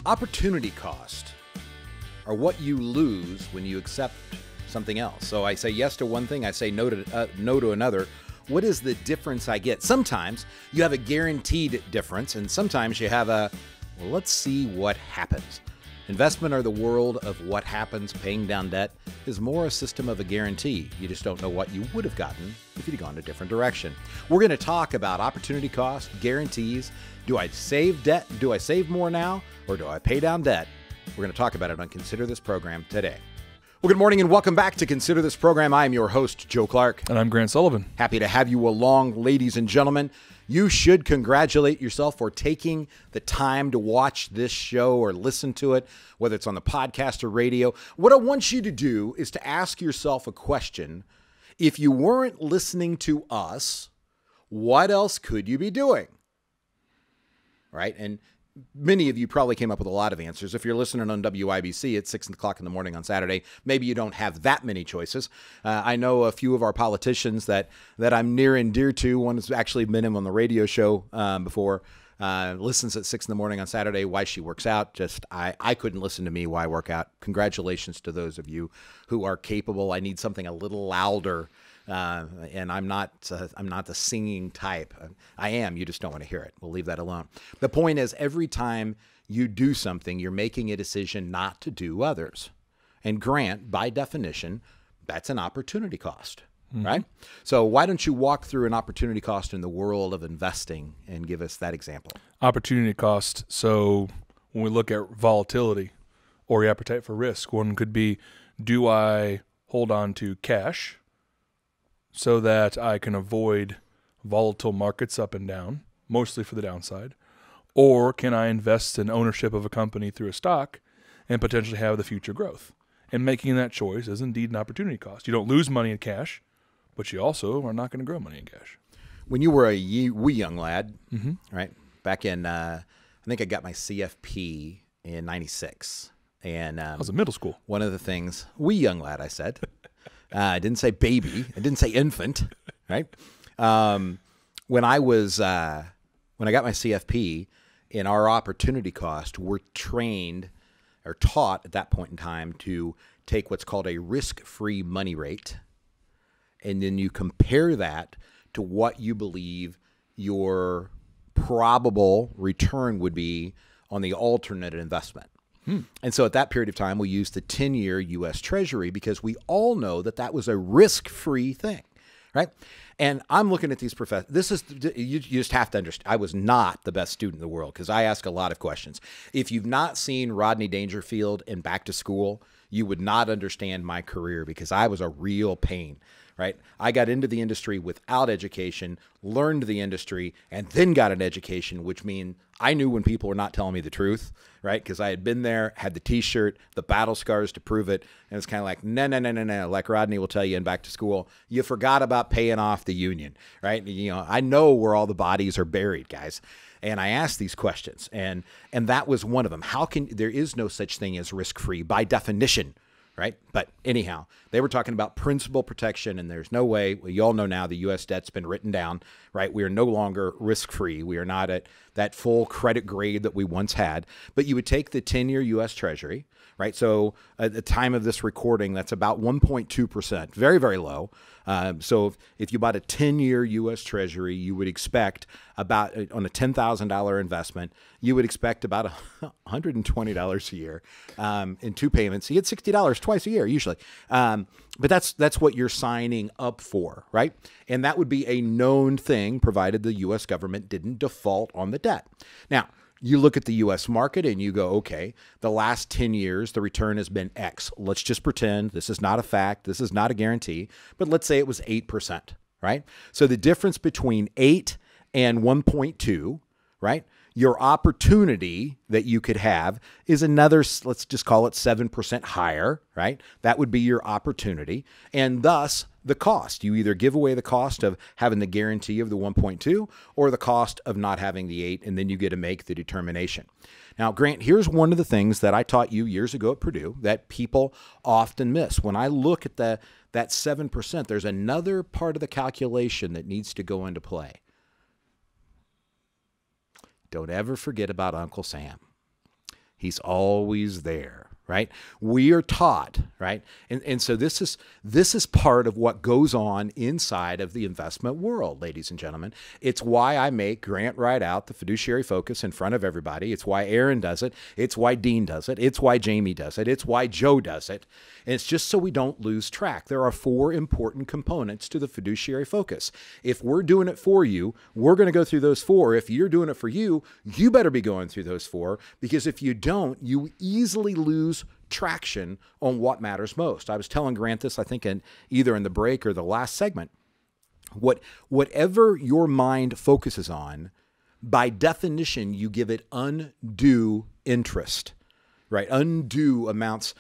Opportunity cost are what you lose when you accept something else. So I say yes to one thing, I say no to another. What is the difference I get? Sometimes you have a guaranteed difference, and sometimes you have a, well, let's see what happens. Investment or the world of what happens, paying down debt, is more a system of a guarantee. You just don't know what you would have gotten if you'd gone a different direction. We're going to talk about opportunity cost, guarantees. Do I save debt? Do I save more now? Or do I pay down debt? We're going to talk about it on Consider This Program today. Well, good morning and welcome back to Consider This Program. I'm your host, Joe Clark. And I'm Grant Sullivan. Happy to have you along, ladies and gentlemen. You should congratulate yourself for taking the time to watch this show or listen to it, whether it's on the podcast or radio. What I want you to do is to ask yourself a question. If you weren't listening to us, what else could you be doing? Right? And many of you probably came up with a lot of answers. If you're listening on WIBC at 6 o'clock in the morning on Saturday, maybe you don't have that many choices. I know a few of our politicians that I'm near and dear to. One has actually been on the radio show before. Listens at 6 in the morning on Saturday while she works out. Just I couldn't listen to me while I work out. Congratulations to those of you who are capable. I need something a little louder. And I'm not the singing type. I am. You just don't want to hear it. We'll leave that alone. The point is, every time you do something, you're making a decision not to do others. And Grant, by definition, that's an opportunity cost, right? So why don't you walk through an opportunity cost in the world of investing and give us that example? Opportunity cost. So when we look at volatility or your appetite for risk, one could be, do I hold on to cash so that I can avoid volatile markets up and down, mostly for the downside? Or can I invest in ownership of a company through a stock and potentially have the future growth? And making that choice is indeed an opportunity cost. You don't lose money in cash, but you also are not going to grow money in cash. When you were a wee young lad, right, back in, I think I got my CFP in 96. And I was in middle school. One of the things, wee young lad, I said. I didn't say baby. I didn't say infant, right? When I got my CFP, in our opportunity cost, we're trained or taught at that point in time to take what's called a risk-free money rate, and then you compare that to what you believe your probable return would be on the alternate investment. And so at that period of time, we used the 10-year U.S. Treasury because we all know that that was a risk-free thing, right? And I'm looking at these professors. This is, you just have to understand, I was not the best student in the world because I ask a lot of questions. If you've not seen Rodney Dangerfield in Back to School, you would not understand my career because I was a real pain, right? I got into the industry without education, learned the industry, and then got an education, which means I knew when people were not telling me the truth, right? Because I had been there, had the T-shirt, the battle scars to prove it, and it's kind of like, no. Like Rodney will tell you in Back to School, you forgot about paying off the union, right? You know, I know where all the bodies are buried, guys. And I asked these questions, and that was one of them. There is no such thing as risk-free by definition, right? But anyhow, they were talking about principal protection, and there's no way. Well, you all know now the U.S. debt's been written down, right? We are no longer risk-free. We are not at that full credit grade that we once had. But you would take the 10-year U.S. Treasury, right? So at the time of this recording, that's about 1.2%, very, very low. So if you bought a 10-year U.S. Treasury, you would expect about, on a $10,000 investment, you would expect about $120 a year in two payments. You get $60 twice a year, usually. But that's what you're signing up for, right? And that would be a known thing, provided the U.S. government didn't default on the debt. Now, you look at the U.S. market and you go, okay, the last 10 years, the return has been X. Let's just pretend this is not a fact. This is not a guarantee. But let's say it was 8%, right? So the difference between 8 and 1.2, right? Your opportunity that you could have is another, let's just call it 7% higher, right? That would be your opportunity. And thus, the cost. You either give away the cost of having the guarantee of the 1.2 or the cost of not having the 8, and then you get to make the determination. Now, Grant, here's one of the things that I taught you years ago at Purdue that people often miss. When I look at that 7%, there's another part of the calculation that needs to go into play. Don't ever forget about Uncle Sam. He's always there. Right? We are taught, right? And so this is part of what goes on inside of the investment world, ladies and gentlemen. It's why I make Grant write out the fiduciary focus in front of everybody. It's why Aaron does it. It's why Dean does it. It's why Jamie does it. It's why Joe does it. And it's just so we don't lose track. There are 4 important components to the fiduciary focus. If we're doing it for you, we're going to go through those 4. If you're doing it for you, you better be going through those 4, because if you don't, you easily lose traction on what matters most. I was telling Grant this, I think, either in the break or the last segment. Whatever your mind focuses on, by definition, you give it undue interest, right? Undue amounts,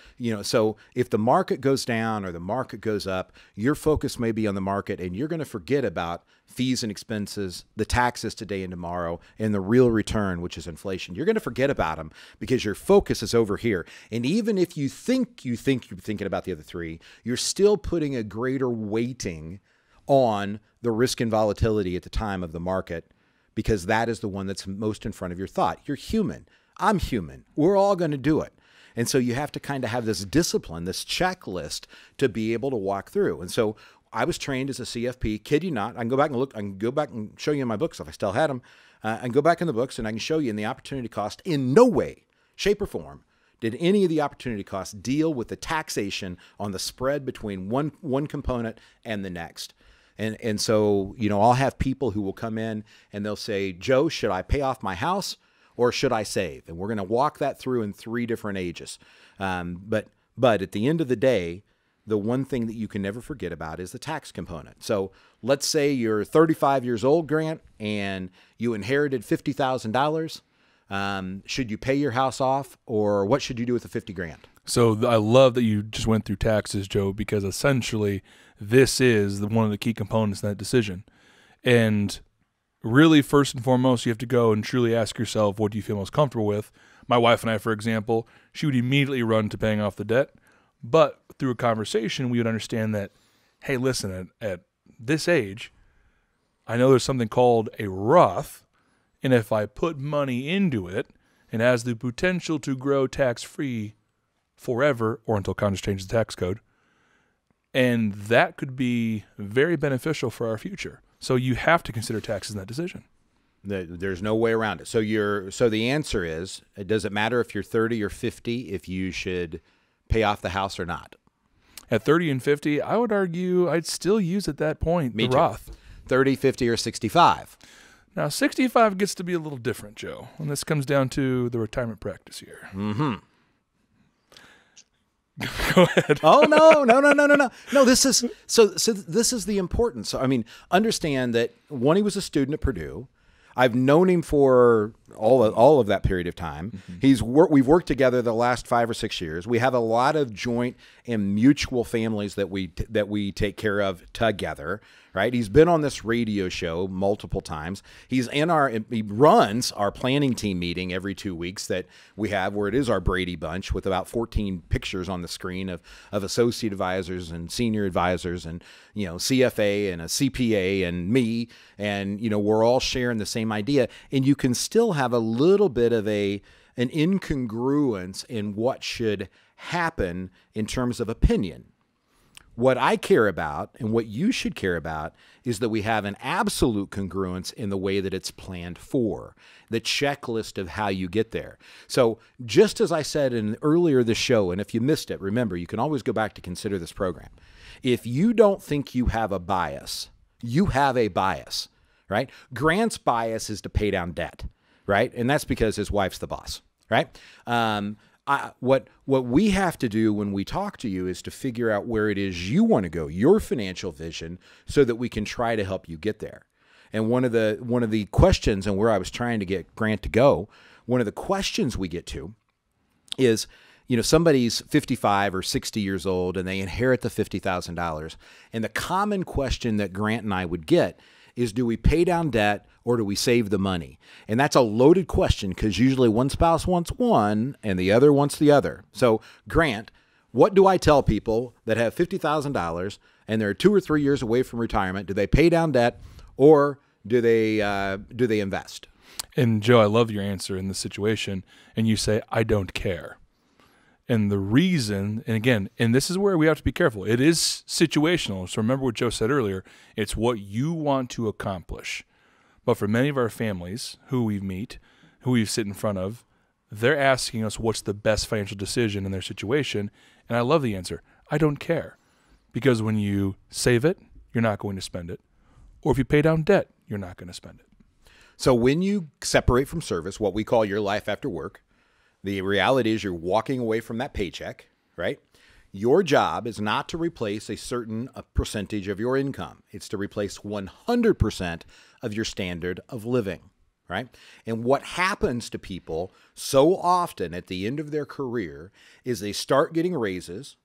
so if the market goes down or the market goes up, your focus may be on the market, and you're going to forget about fees and expenses, the taxes today and tomorrow, and the real return, which is inflation. You're going to forget about them because your focus is over here. And even if you think you're thinking about the other 3, you're still putting a greater weighting on the risk and volatility at the time of the market, because that is the one that's most in front of your thought. You're human. I'm human. We're all going to do it. And so you have to kind of have this discipline, this checklist to be able to walk through. And so I was trained as a CFP, kid you not. I can go back and look. I can go back and show you in my books if I still had them. I can go back in the books and I can show you in the opportunity cost. In no way, shape, or form did any of the opportunity costs deal with the taxation on the spread between one component and the next. And so, I'll have people who will come in and they'll say, Joe, should I pay off my house or should I save? And we're going to walk that through in 3 different ages. But at the end of the day, the one thing that you can never forget about is the tax component. So let's say you're 35 years old, Grant, and you inherited $50,000. Should you pay your house off, or what should you do with the 50 grand? So I love that you just went through taxes, Joe, because essentially this is one of the key components in that decision. And really, first and foremost, you have to go and truly ask yourself, what do you feel most comfortable with? My wife and I, for example, she would immediately run to paying off the debt. But through a conversation, we would understand that, hey, listen, at this age, I know there's something called a Roth, and if I put money into it, it has the potential to grow tax-free forever or until Congress changes the tax code, and that could be very beneficial for our future. So you have to consider taxes in that decision. There's no way around it. So the answer is, does it matter if you're 30 or 50 if you should pay off the house or not? At 30 and 50, I would argue I'd still use at that point the Roth. 30, 50, or 65. Now, 65 gets to be a little different, Joe, and this comes down to the retirement practice here. Mm-hmm. Go ahead. Oh, no. No, this is the importance. So, understand that he was a student at Purdue. I've known him for all of that period of time. Mm-hmm. We've worked together the last 5 or 6 years. We have a lot of joint and mutual families that we take care of together. Right? He's been on this radio show multiple times. He runs our planning team meeting every 2 weeks that we have, where it is our Brady Bunch with about 14 pictures on the screen of associate advisors and senior advisors and, CFA and a CPA and me. And, we're all sharing the same idea. And you can still have a little bit of an incongruence in what should happen in terms of opinion. What I care about and what you should care about is that we have an absolute congruence in the way that it's planned for, the checklist of how you get there. So just as I said earlier this show, and if you missed it, remember, you can always go back to consider this program. If you don't think you have a bias, you have a bias, right? Grant's bias is to pay down debt, right? And that's because his wife's the boss, right? What we have to do when we talk to you is to figure out where it is you want to go, your financial vision, so that we can try to help you get there. And one of the questions, and where I was trying to get Grant to go, one of the questions we get to is, somebody's 55 or 60 years old and they inherit the $50,000. And the common question that Grant and I would get is, do we pay down debt or do we save the money? And that's a loaded question because usually one spouse wants one and the other wants the other. So, Grant, what do I tell people that have $50,000 and they're 2 or 3 years away from retirement? Do they pay down debt or do they invest? And Joe, I love your answer in this situation. And you say, I don't care. And the reason, and again, and this is where we have to be careful. It is situational. So remember what Joe said earlier. It's what you want to accomplish. But for many of our families who we meet, who we sit in front of, they're asking us what's the best financial decision in their situation. And I love the answer. I don't care. Because when you save it, you're not going to spend it. Or if you pay down debt, you're not going to spend it. So when you separate from service, what we call your life after work, the reality is you're walking away from that paycheck, right? Your job is not to replace a certain percentage of your income. It's to replace 100% of your standard of living, right? And what happens to people so often at the end of their career is they start getting raises,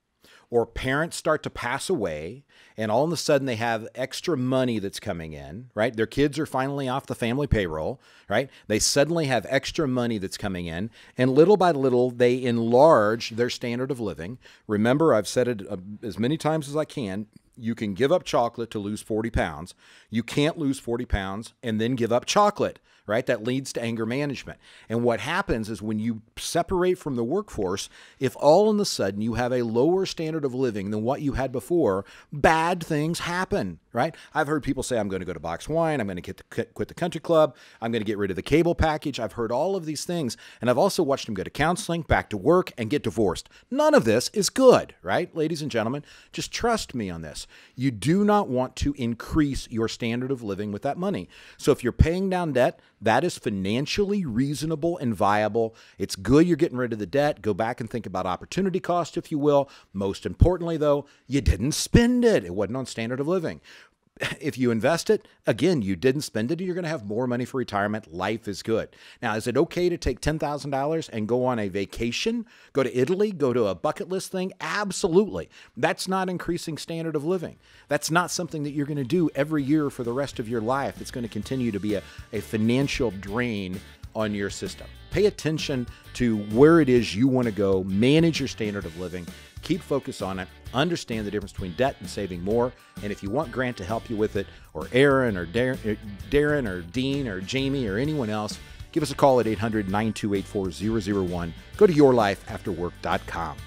or parents start to pass away, and all of a sudden they have extra money that's coming in, right? Their kids are finally off the family payroll, right? They suddenly have extra money that's coming in, and little by little, they enlarge their standard of living. Remember, I've said it as many times as I can, you can give up chocolate to lose 40 pounds. You can't lose 40 pounds and then give up chocolate, right? That leads to anger management. And what happens is when you separate from the workforce, if all of a sudden you have a lower standard of living than what you had before, bad things happen, right? I've heard people say, I'm going to go to Box Wine. I'm going to quit the country club. I'm going to get rid of the cable package. I've heard all of these things. And I've also watched them go to counseling, back to work, and get divorced. None of this is good, right? Ladies and gentlemen, just trust me on this. You do not want to increase your standard of living with that money. So if you're paying down debt, that is financially reasonable and viable. It's good you're getting rid of the debt. Go back and think about opportunity cost, if you will. Most importantly, though, you didn't spend it. It wasn't on standard of living. If you invest it, again, you didn't spend it, you're going to have more money for retirement. Life is good. Now, is it okay to take $10,000 and go on a vacation, go to Italy, go to a bucket list thing? Absolutely. That's not increasing standard of living. That's not something that you're going to do every year for the rest of your life. It's going to continue to be a financial drain on your system. Pay attention to where it is you want to go, manage your standard of living, keep focus on it, understand the difference between debt and saving more. And if you want Grant to help you with it, or Aaron or Darren or Dean or Jamie or anyone else, give us a call at 800-928-4001. Go to yourlifeafterwork.com.